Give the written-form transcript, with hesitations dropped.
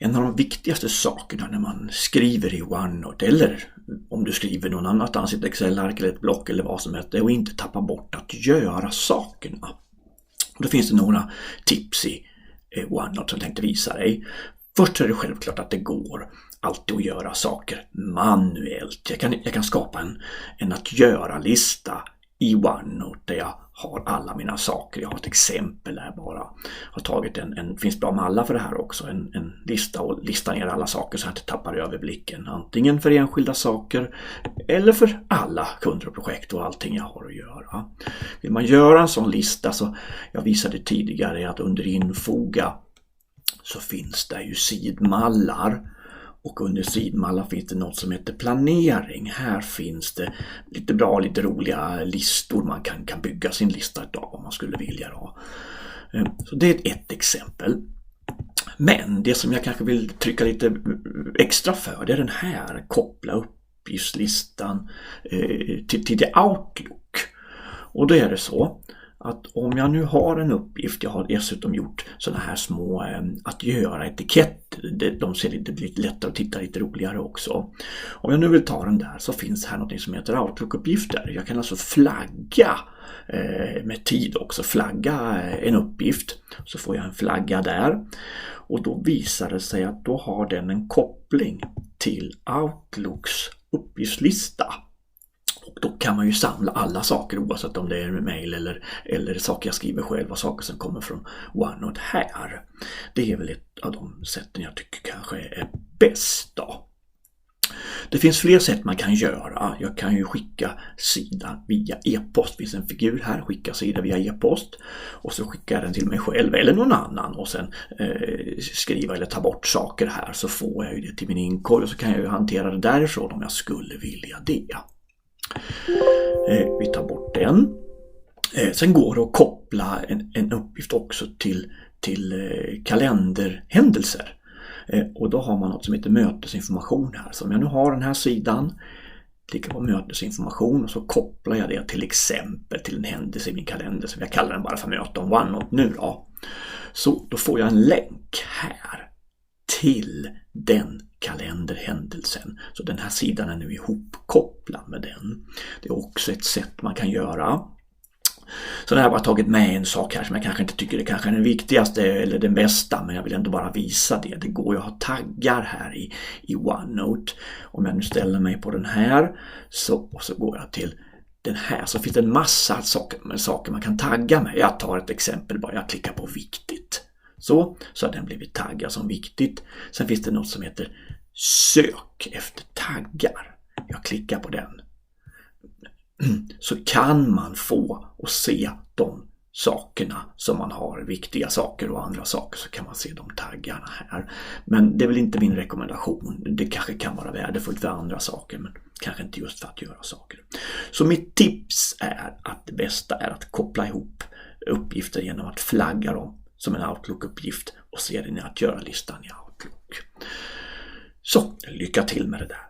En av de viktigaste sakerna när man skriver i OneNote, eller om du skriver någon annanstans i ett Excel-ark eller ett block eller vad som helst, är att inte tappa bort att göra sakerna. Och då finns det några tips i OneNote som jag tänkte visa dig. Först är det självklart att det går alltid att göra saker manuellt. Jag kan skapa en att göra-lista i OneNote där jag har alla mina saker. Jag har ett exempel här bara. Jag har tagit finns bra mallar för det här också, en lista och listar ner alla saker så att jag inte tappar överblicken. Antingen för enskilda saker eller för alla kunder och projekt och allting jag har att göra. Vill man göra en sån lista, så jag visade tidigare att under infoga så finns det ju sidmallar. Och under sidmallar finns det något som heter planering. Här finns det lite bra, lite roliga listor man kan bygga sin lista av om man skulle vilja då. Så det är ett exempel. Men det som jag kanske vill trycka lite extra för, det är den här, koppla uppgiftslistan till det Outlook. Och då är det så att om jag nu har en uppgift, jag har dessutom gjort sådana här små att göra etiketter, de ser lite lättare att titta, lite roligare också. Om jag nu vill ta den där, så finns här något som heter Outlook-uppgifter. Jag kan alltså flagga med tid också, flagga en uppgift, så får jag en flagga där. Och då visar det sig att då har den en koppling till Outlooks uppgiftslista. Och då kan man ju samla alla saker, oavsett om det är mejl eller saker jag skriver själv och saker som kommer från OneNote här. Det är väl ett av de sätten jag tycker kanske är bäst då. Det finns fler sätt man kan göra. Jag kan ju skicka sida via e-post. Det finns en figur här, skicka sida via e-post. Och så skickar jag den till mig själv eller någon annan. Och sen skriva eller ta bort saker här, så får jag ju det till min inkorg. Och så kan jag ju hantera det därifrån om jag skulle vilja det. Vi tar bort den. Sen går det att koppla en uppgift också till kalenderhändelser. Och då har man något som heter mötesinformation här. Så om jag nu har den här sidan, klickar på mötesinformation och så kopplar jag det till exempel till en händelse i min kalender, som jag kallar den bara för möte om OneNote nu då. Så då får jag en länk här till den kalenderhändelsen. Så den här sidan är nu ihopkopplad med den. Det är också ett sätt man kan göra. Så det har jag bara tagit med en sak här som jag kanske inte tycker är kanske den viktigaste eller den bästa, men jag vill ändå bara visa det. Det går ju att ha taggar här i OneNote. Om jag nu ställer mig på den här och så går jag till den här, så finns det en massa saker man kan tagga med. Jag tar ett exempel bara, jag klickar på viktigt. Så har den blivit taggad som viktigt. Sen finns det något som heter sök efter taggar. Jag klickar på den. Så kan man få och se de sakerna som man har, viktiga saker och andra saker, så kan man se de taggarna här. Men det är väl inte min rekommendation. Det kanske kan vara värdefullt för andra saker, men kanske inte just för att göra saker. Så mitt tips är att det bästa är att koppla ihop uppgifter genom att flagga dem som en Outlook-uppgift och se den i att göra-listan i Outlook. Så lycka till med det där.